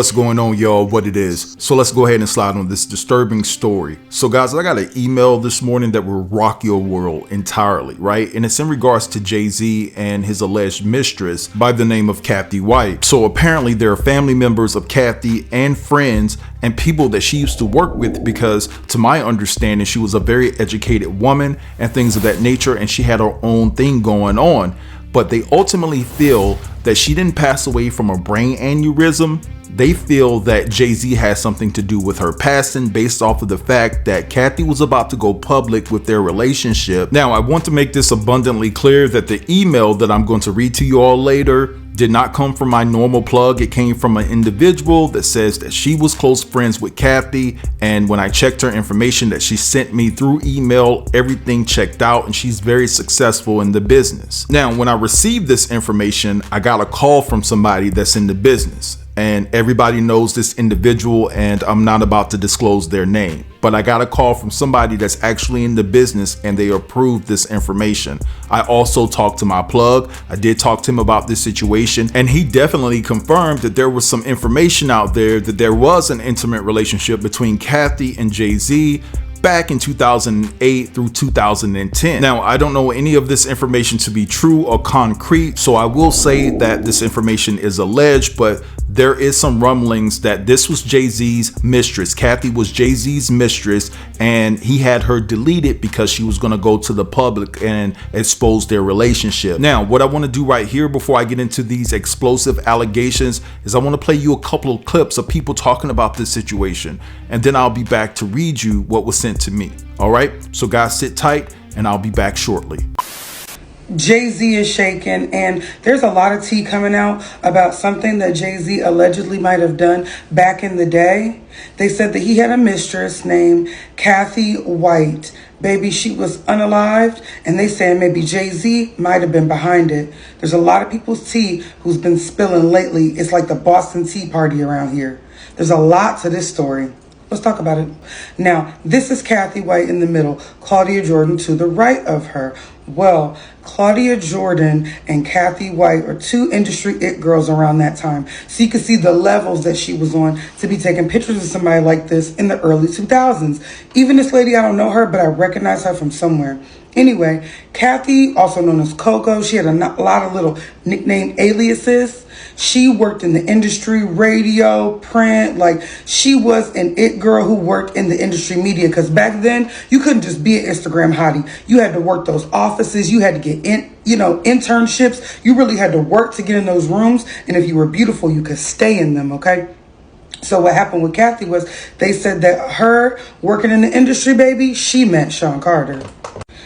What's going on, y'all? What it is. So let's go ahead and slide on this disturbing story. So guys, I got an email this morning that will rock your world entirely, right? And it's in regards to Jay-Z and his alleged mistress by the name of Cathy White. So apparently there are family members of Cathy and friends and people that she used to work with, because to my understanding, she was a very educated woman and things of that nature, and she had her own thing going on. But they ultimately feel that she didn't pass away from a brain aneurysm. They feel that Jay-Z has something to do with her passing based off of the fact that Cathy was about to go public with their relationship. Now, I want to make this abundantly clear that the email that I'm going to read to you all later did not come from my normal plug. It came from an individual that says that she was close friends with Cathy, and when I checked her information that she sent me through email, everything checked out and she's very successful in the business. Now, when I received this information, I got a call from somebody that's in the business. And everybody knows this individual, and I'm not about to disclose their name. But I got a call from somebody that's actually in the business, and they approved this information. I also talked to my plug. I did talk to him about this situation, and he definitely confirmed that there was some information out there that there was an intimate relationship between Cathy and Jay-Z back in 2008 through 2010. Now, I don't know any of this information to be true or concrete, so I will say that this information is alleged, but there is some rumblings that this was Jay-Z's mistress. Cathy was Jay-Z's mistress, and he had her deleted because she was going to go to the public and expose their relationship. Now, what I want to do right here before I get into these explosive allegations is I want to play you a couple of clips of people talking about this situation, and then I'll be back to read you what was sent to me. All right, so guys, sit tight and I'll be back shortly. Jay-Z is shaken, and there's a lot of tea coming out about something that Jay-Z allegedly might have done back in the day. They said that he had a mistress named Cathy White. Baby, she was unalived, and they saying maybe Jay-Z might have been behind it. There's a lot of people's tea who's been spilling lately. It's like the Boston Tea Party around here. There's a lot to this story. Let's talk about it. Now, this is Cathy White in the middle, Claudia Jordan to the right of her. Well, Claudia Jordan and Cathy White are two industry it girls around that time. So you can see the levels that she was on to be taking pictures of somebody like this in the early 2000s. Even this lady, I don't know her, but I recognize her from somewhere. Anyway, Cathy, also known as Coco, she had a lot of little nickname aliases. She worked in the industry, radio, print, like she was an it girl who worked in the industry media, because back then you couldn't just be an Instagram hottie. You had to work those offices. You had to get in, internships. You really had to work to get in those rooms. And if you were beautiful, you could stay in them, okay? So what happened with Cathy was they said that her working in the industry, baby, she met Sean Carter.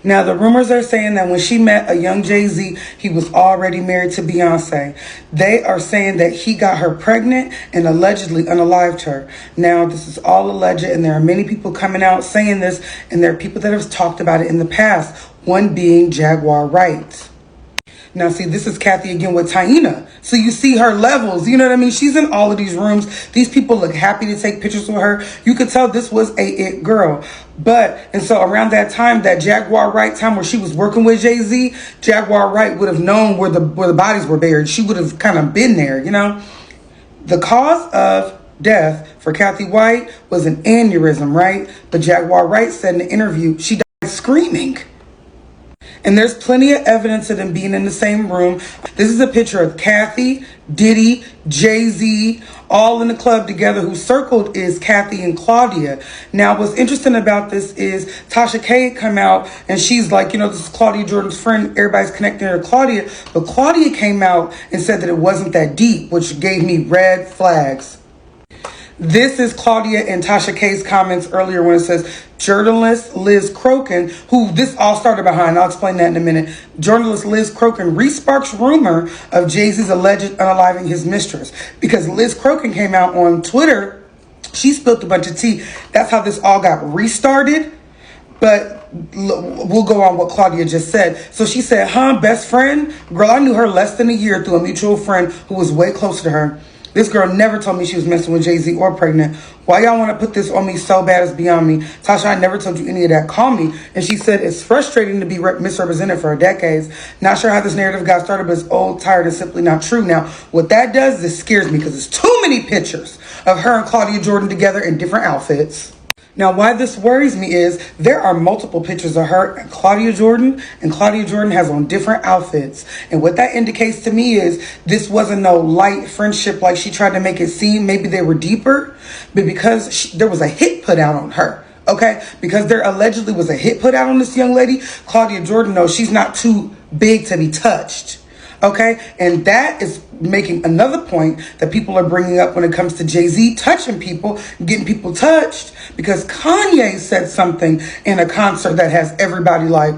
Now, the rumors are saying that when she met a young Jay-Z, he was already married to Beyonce. They are saying that he got her pregnant and allegedly unalived her. Now, this is all alleged, and there are many people coming out saying this, and there are people that have talked about it in the past, one being Jaguar Wright. Now, see, this is Cathy again with Taina. So you see her levels, you know what I mean? She's in all of these rooms. These people look happy to take pictures with her. You could tell this was a it girl. And so around that time, that Jaguar Wright time where she was working with Jay-Z, Jaguar Wright would have known where the bodies were buried. She would have kind of been there, you know? The cause of death for Cathy White was an aneurysm, right? But Jaguar Wright said in the interview, she died screaming. And there's plenty of evidence of them being in the same room. This is a picture of Cathy, Diddy, Jay-Z, all in the club together. Who circled is Cathy and Claudia. Now, what's interesting about this is Tasha K come out and she's like, this is Claudia Jordan's friend. Everybody's connecting her to Claudia. But Claudia came out and said that it wasn't that deep, which gave me red flags. This is Claudia and Tasha K's comments earlier when it says, journalist Liz Crokin, who this all started behind, I'll explain that in a minute. Journalist Liz Crokin re-sparks rumor of Jay-Z's alleged unaliving his mistress. Because Liz Crokin came out on Twitter, she spilled a bunch of tea. That's how this all got restarted. But we'll go on what Claudia just said. So she said, best friend? Girl, I knew her less than a year through a mutual friend who was way closer to her. This girl never told me she was messing with Jay-Z or pregnant. Why y'all want to put this on me so bad it's beyond me. Tasha, I never told you any of that. Call me. And she said, it's frustrating to be misrepresented for decades. Not sure how this narrative got started, but it's old, tired, and simply not true. Now, what that does, this scares me because it's too many pictures of her and Claudia Jordan together in different outfits. Now, why this worries me is there are multiple pictures of her and Claudia Jordan has on different outfits. And what that indicates to me is this wasn't no light friendship like she tried to make it seem. Maybe they were deeper, but because there was a hit put out on her. Okay, because there allegedly was a hit put out on this young lady, Claudia Jordan knows she's not too big to be touched. Okay, and that is making another point that people are bringing up when it comes to Jay-Z touching people, getting people touched, because Kanye said something in a concert that has everybody like,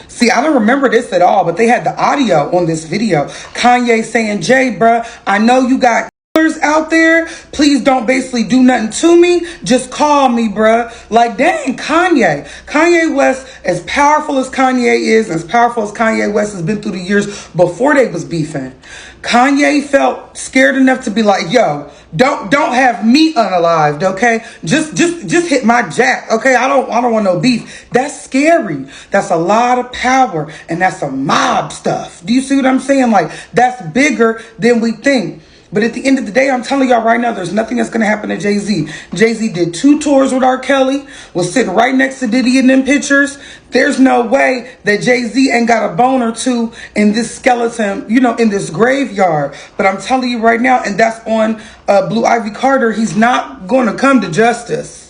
See, I don't remember this at all, but they had the audio on this video. Kanye saying, Jay, bruh, I know you got out there, please don't basically do nothing to me, just call me, bruh. Like, dang, Kanye West, as powerful as Kanye is, as powerful as Kanye West has been through the years before they was beefing, Kanye felt scared enough to be like, yo, don't have me unalived, okay? Just hit my jack, okay? I don't want no beef. That's scary. That's a lot of power, and that's some mob stuff. Do you see what I'm saying? Like, that's bigger than we think. But at the end of the day, I'm telling y'all right now, there's nothing that's going to happen to Jay-Z. Jay-Z did 2 tours with R. Kelly, was sitting right next to Diddy in them pictures. There's no way that Jay-Z ain't got a bone or two in this skeleton, in this graveyard. But I'm telling you right now, and that's on Blue Ivy Carter, he's not going to come to justice.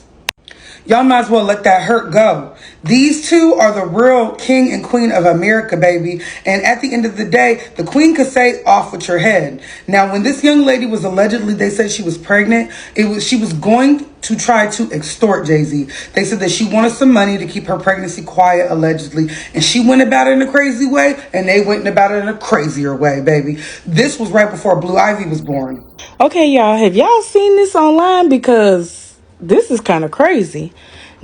Y'all might as well let that hurt go. These two are the real king and queen of America, baby. And at the end of the day, the queen could say, off with your head. Now, when this young lady was allegedly, they said she was pregnant, she was going to try to extort Jay-Z. They said that she wanted some money to keep her pregnancy quiet, allegedly. And she went about it in a crazy way, and they went about it in a crazier way, baby. This was right before Blue Ivy was born. Okay, y'all, have y'all seen this online? Because this is kind of crazy.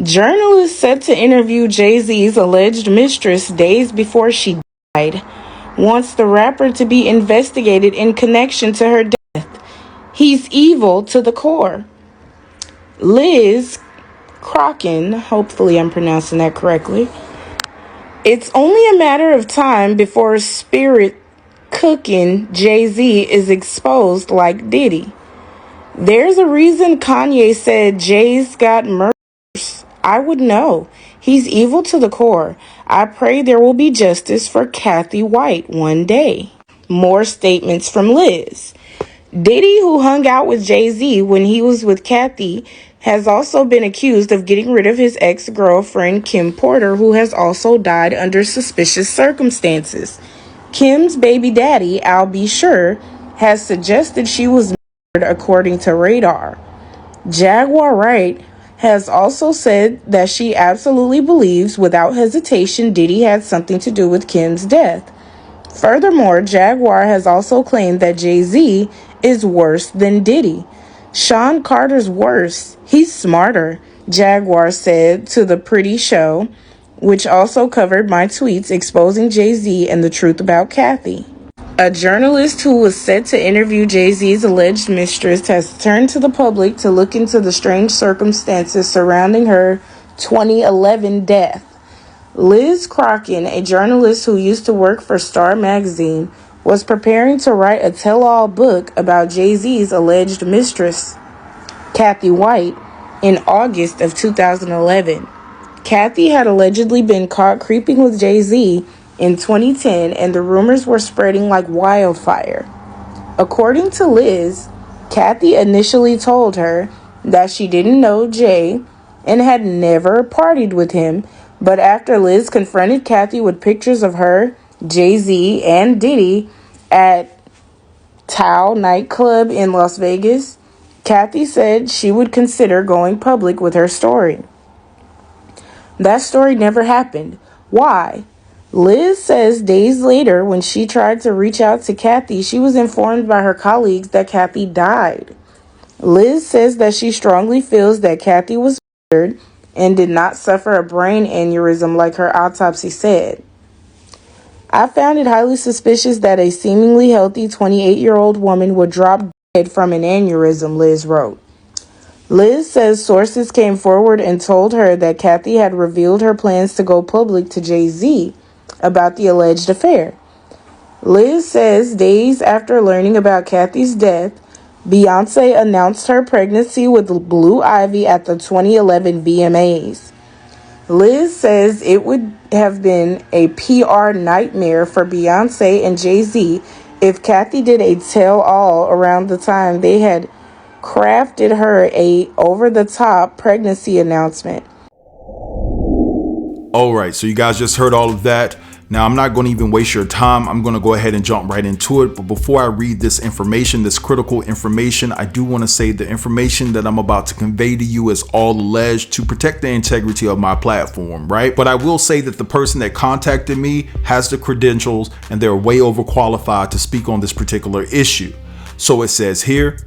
Journalists set to interview Jay-Z's alleged mistress days before she died wants the rapper to be investigated in connection to her death. He's evil to the core. Liz Crocken, hopefully I'm pronouncing that correctly. It's only a matter of time before spirit cooking Jay-Z is exposed like Diddy. There's a reason Kanye said Jay's got murders. I would know. He's evil to the core. I pray there will be justice for Cathy White one day. More statements from Liz. Diddy, who hung out with Jay-Z when he was with Cathy, has also been accused of getting rid of his ex-girlfriend Kim Porter, who has also died under suspicious circumstances. Kim's baby daddy, I'll be sure, has suggested she was according to Radar. Jaguar Wright has also said that she absolutely believes without hesitation Diddy had something to do with Kim's death. Furthermore, Jaguar has also claimed that Jay-Z is worse than Diddy. Sean Carter's worse. He's smarter, Jaguar said to The Pretty Show, which also covered my tweets exposing Jay-Z and the truth about Cathy. A journalist who was set to interview Jay-Z's alleged mistress has turned to the public to look into the strange circumstances surrounding her 2011 death. Liz Crocken, a journalist who used to work for Star magazine, was preparing to write a tell-all book about Jay-Z's alleged mistress, Cathy White, in August of 2011. Cathy had allegedly been caught creeping with Jay-Z in 2010, and the rumors were spreading like wildfire. According to Liz, Cathy initially told her that she didn't know Jay and had never partied with him, but after Liz confronted Cathy with pictures of her, Jay-Z, and Diddy at Tao nightclub in Las Vegas, Cathy said she would consider going public with her story. That story never happened. Why? Liz says days later, when she tried to reach out to Cathy, she was informed by her colleagues that Cathy died. Liz says that she strongly feels that Cathy was murdered and did not suffer a brain aneurysm like her autopsy said. I found it highly suspicious that a seemingly healthy 28-year-old woman would drop dead from an aneurysm, Liz wrote. Liz says sources came forward and told her that Cathy had revealed her plans to go public to Jay-Z about the alleged affair. Liz says days after learning about Cathy's death, Beyonce announced her pregnancy with Blue Ivy at the 2011 VMAs. Liz says it would have been a PR nightmare for Beyonce and Jay-Z if Cathy did a tell-all around the time they had crafted her a over-the-top pregnancy announcement. All right, so you guys just heard all of that. Now, I'm not going to even waste your time. I'm going to go ahead and jump right into it. But before I read this information, this critical information, I do want to say the information that I'm about to convey to you is all alleged to protect the integrity of my platform, right? But I will say that the person that contacted me has the credentials and they're way overqualified to speak on this particular issue. So it says here,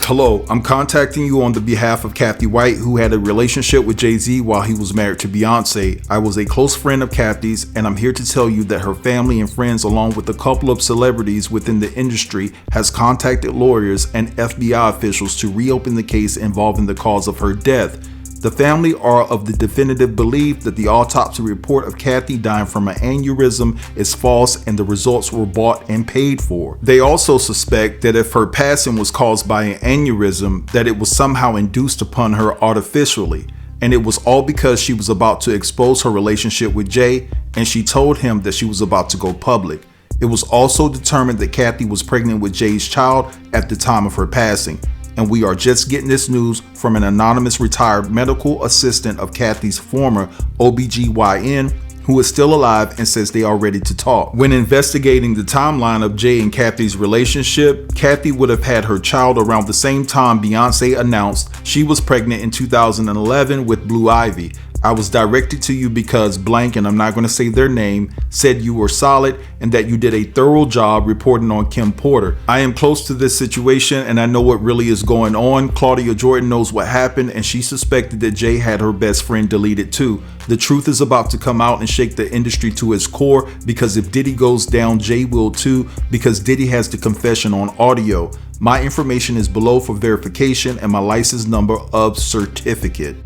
hello, I'm contacting you on the behalf of Cathy White, who had a relationship with Jay-Z while he was married to Beyonce. I was a close friend of Cathy's, and I'm here to tell you that her family and friends, along with a couple of celebrities within the industry, has contacted lawyers and FBI officials to reopen the case involving the cause of her death. The family are of the definitive belief that the autopsy report of Cathy dying from an aneurysm is false and the results were bought and paid for. They also suspect that if her passing was caused by an aneurysm, that it was somehow induced upon her artificially. And it was all because she was about to expose her relationship with Jay, and she told him that she was about to go public. It was also determined that Cathy was pregnant with Jay's child at the time of her passing. And we are just getting this news from an anonymous retired medical assistant of Cathy's former OBGYN, who is still alive and says they are ready to talk. When investigating the timeline of Jay and Cathy's relationship, Cathy would have had her child around the same time Beyonce announced she was pregnant in 2011 with Blue Ivy. I was directed to you because blank, and I'm not going to say their name, said you were solid and that you did a thorough job reporting on Kim Porter. I am close to this situation and I know what really is going on. Claudia Jordan knows what happened and she suspected that Jay had her best friend deleted too. The truth is about to come out and shake the industry to its core, because if Diddy goes down, Jay will too, because Diddy has the confession on audio. My information is below for verification and my license number of certificate.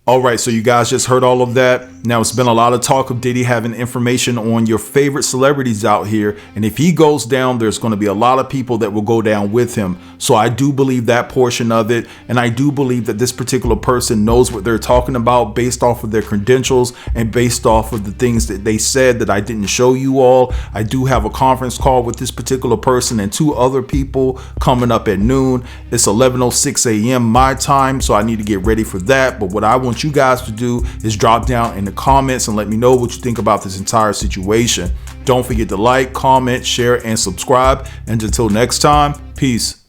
All right, so you guys just heard all of that. Now, it's been a lot of talk of Diddy having information on your favorite celebrities out here. And if he goes down, there's going to be a lot of people that will go down with him. So I do believe that portion of it. And I do believe that this particular person knows what they're talking about based off of their credentials and based off of the things that they said that I didn't show you all. I do have a conference call with this particular person and two other people coming up at noon. It's 11:06 a.m. my time, so I need to get ready for that. But what I want you guys to do is drop down in the comments and let me know what you think about this entire situation. Don't forget to like, comment, share, and subscribe. And until next time, peace.